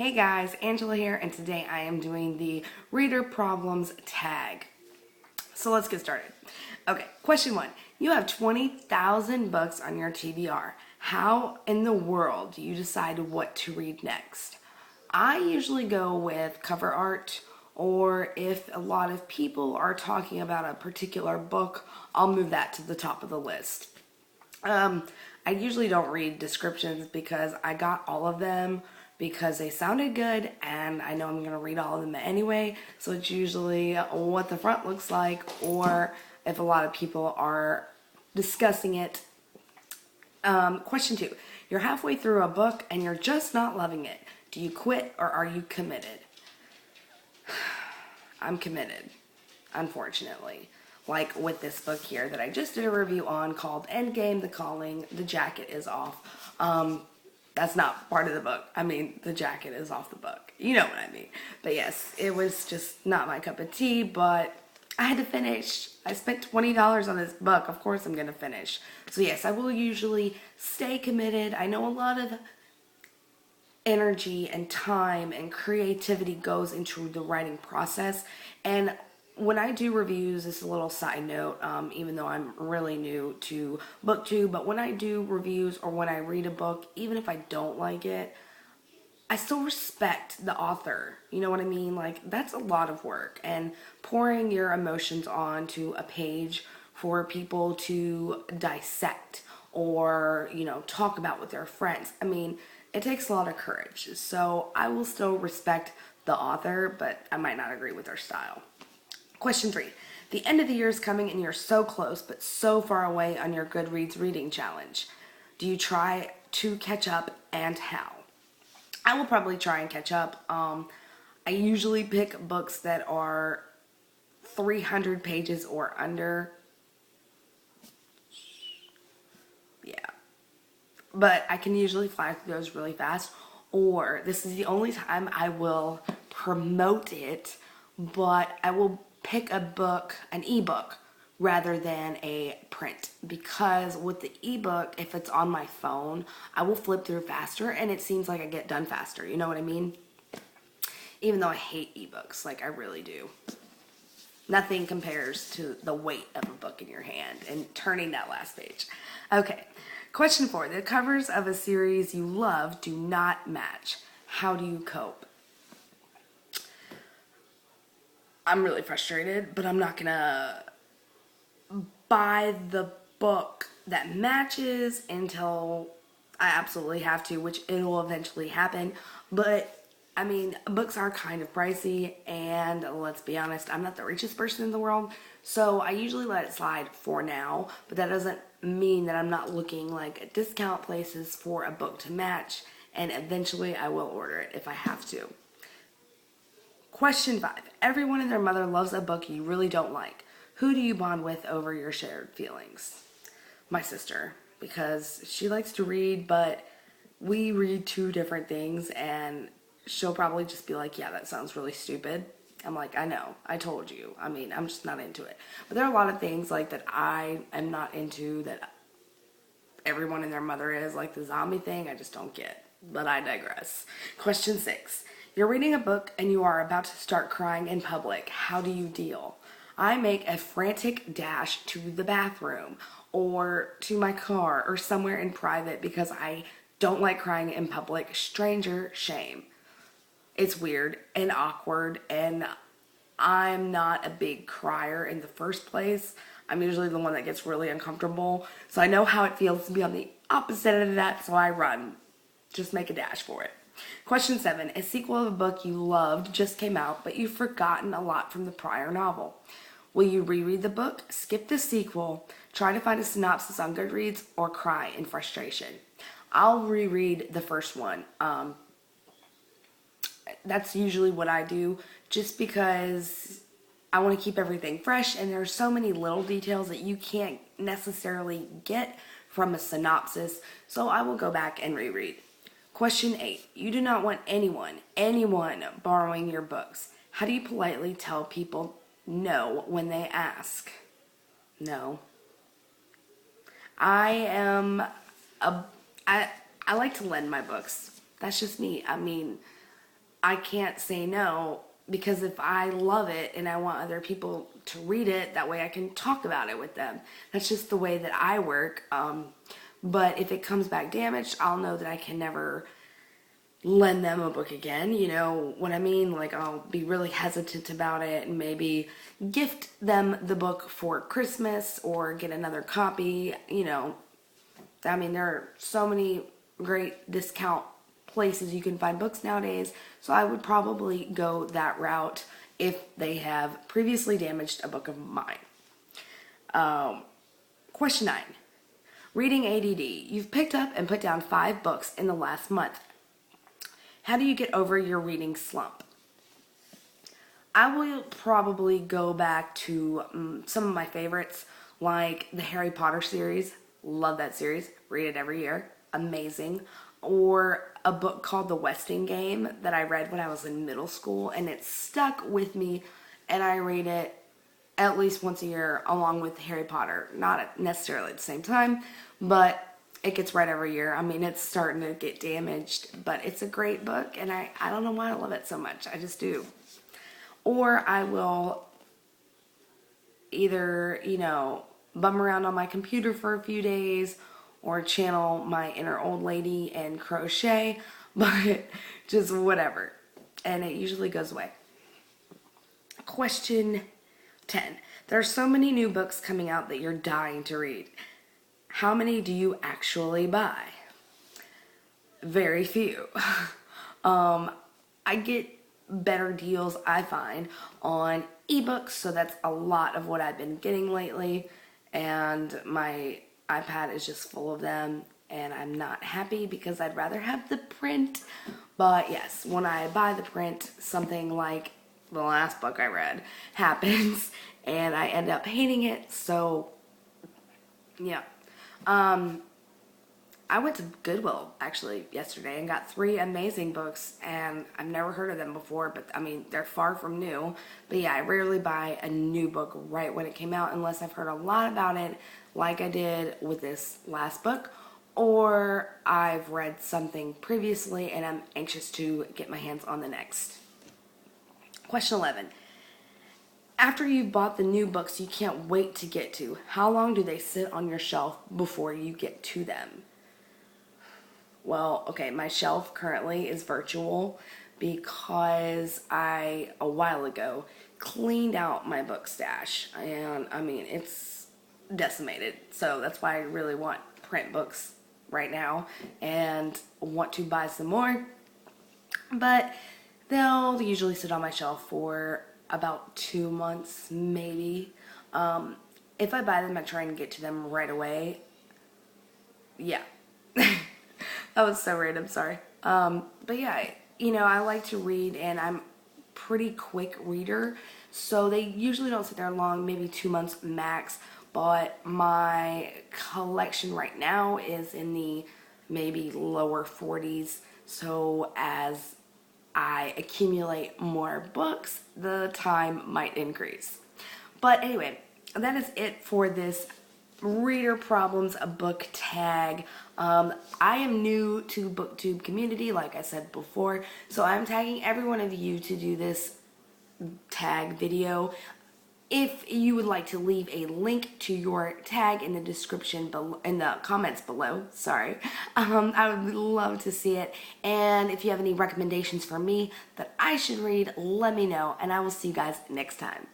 Hey guys, Angela here, and today I am doing the reader problems tag. So let's get started. Okay, question one. You have 20,000 books on your TBR. How in the world do you decide what to read next? I usually go with cover art, or if a lot of people are talking about a particular book, I'll move that to the top of the list. I usually don't read descriptions because I got all of them because they sounded good and I know I'm going to read all of them anyway. So it's usually what the front looks like, or if a lot of people are discussing it. Question two. You're halfway through a book and you're just not loving it. Do you quit or are you committed? I'm committed, unfortunately. Like with this book here that I just did a review on called Endgame, The Calling, the jacket is off. That's not part of the book. I mean, the jacket is off the book. You know what I mean. But yes, it was just not my cup of tea, but I had to finish. I spent $20 on this book. Of course I'm going to finish. So yes, I will usually stay committed. I know a lot of energy and time and creativity goes into the writing process, and when I do reviews, this is a little side note, even though I'm really new to booktube, but when I do reviews or when I read a book, even if I don't like it, I still respect the author. You know what I mean? Like, that's a lot of work, and pouring your emotions onto a page for people to dissect or, talk about with their friends. I mean, it takes a lot of courage. So I will still respect the author, but I might not agree with their style. Question three. The end of the year is coming and you're so close but so far away on your Goodreads reading challenge. Do you try to catch up, and how? I will probably try and catch up. I usually pick books that are 300 pages or under. Yeah. But I can usually fly through those really fast. Or this is the only time I will promote it, but I will pick a book, an ebook, rather than a print, because with the ebook, if it's on my phone, I will flip through faster and it seems like I get done faster. You know what I mean? Even though I hate ebooks, like I really do. Nothing compares to the weight of a book in your hand and turning that last page. Okay, question four. The covers of a series you love do not match. How do you cope? I'm really frustrated, but I'm not gonna buy the book that matches until I absolutely have to, which it will eventually happen. But I mean, books are kind of pricey, and let's be honest, I'm not the richest person in the world, so I usually let it slide for now. But that doesn't mean that I'm not looking like at discount places for a book to match, and eventually I will order it if I have to. Question five. Everyone and their mother loves a book you really don't like. Who do you bond with over your shared feelings? My sister, because she likes to read, but we read two different things, and she'll probably just be like, yeah, that sounds really stupid. I'm like, I know, I told you. I mean, I'm just not into it. But there are a lot of things like that I am not into that everyone and their mother is, like the zombie thing, I just don't get. But I digress. Question six. You're reading a book and you are about to start crying in public. How do you deal? I make a frantic dash to the bathroom or to my car or somewhere in private because I don't like crying in public. Stranger shame. It's weird and awkward, and I'm not a big crier in the first place. I'm usually the one that gets really uncomfortable. So I know how it feels to be on the opposite end of that, so I run. Just make a dash for it. Question seven. A sequel of a book you loved just came out, but you've forgotten a lot from the prior novel. Will you reread the book, skip the sequel, try to find a synopsis on Goodreads, or cry in frustration? I'll reread the first one. That's usually what I do, just because I want to keep everything fresh, and there are so many little details that you can't necessarily get from a synopsis, so I will go back and reread. Question 8. You do not want anyone borrowing your books. How do you politely tell people no when they ask? No. I am I like to lend my books. That's just me. I mean, I can't say no, because if I love it and I want other people to read it, that way I can talk about it with them. That's just the way that I work. But if it comes back damaged, I'll know that I can never lend them a book again. You know what I mean? Like, I'll be really hesitant about it and maybe gift them the book for Christmas or get another copy. You know, I mean, there are so many great discount places you can find books nowadays, so I would probably go that route if they have previously damaged a book of mine. Question 9. Reading ADD. You've picked up and put down 5 books in the last month. How do you get over your reading slump? I will probably go back to some of my favorites, like the Harry Potter series. Love that series. Read it every year. Amazing. Or a book called The Westing Game that I read when I was in middle school, and it stuck with me, and I read it at least once a year along with Harry Potter. Not necessarily at the same time, but it gets read every year. I mean, it's starting to get damaged, but it's a great book, and I don't know why I love it so much. I just do. Or I will either, bum around on my computer for a few days or channel my inner old lady and crochet, but just whatever. And it usually goes away. Question 10. There are so many new books coming out that you're dying to read. How many do you actually buy? Very few. I get better deals, I find, on ebooks, so that's a lot of what I've been getting lately, and my iPad is just full of them, and I'm not happy because I'd rather have the print. But yes, when I buy the print, something like the last book I read happens, and I end up hating it. So yeah. I went to Goodwill actually yesterday and got 3 amazing books, and I've never heard of them before, but I mean, they're far from new. But yeah, I rarely buy a new book right when it came out unless I've heard a lot about it, like I did with this last book, or I've read something previously and I'm anxious to get my hands on the next. Question 11. After you've bought the new books you can't wait to get to, how long do they sit on your shelf before you get to them? Well, okay, my shelf currently is virtual because I, a while ago, cleaned out my book stash. And, I mean, it's decimated. So that's why I really want print books right now and want to buy some more. But they'll usually sit on my shelf for about 2 months, maybe. If I buy them, I try and get to them right away. Yeah. That was so random, sorry. But yeah, I like to read, and I'm a pretty quick reader, so they usually don't sit there long, maybe 2 months max. But my collection right now is in the maybe lower 40s, so as I accumulate more books, the time might increase. But anyway, that is it for this Reader Problems book tag. I am new to BookTube community, like I said before, so I'm tagging every one of you to do this tag video. If you would like to leave a link to your tag in the description below, in the comments below, sorry, I would love to see it. And if you have any recommendations for me that I should read, let me know, and I will see you guys next time.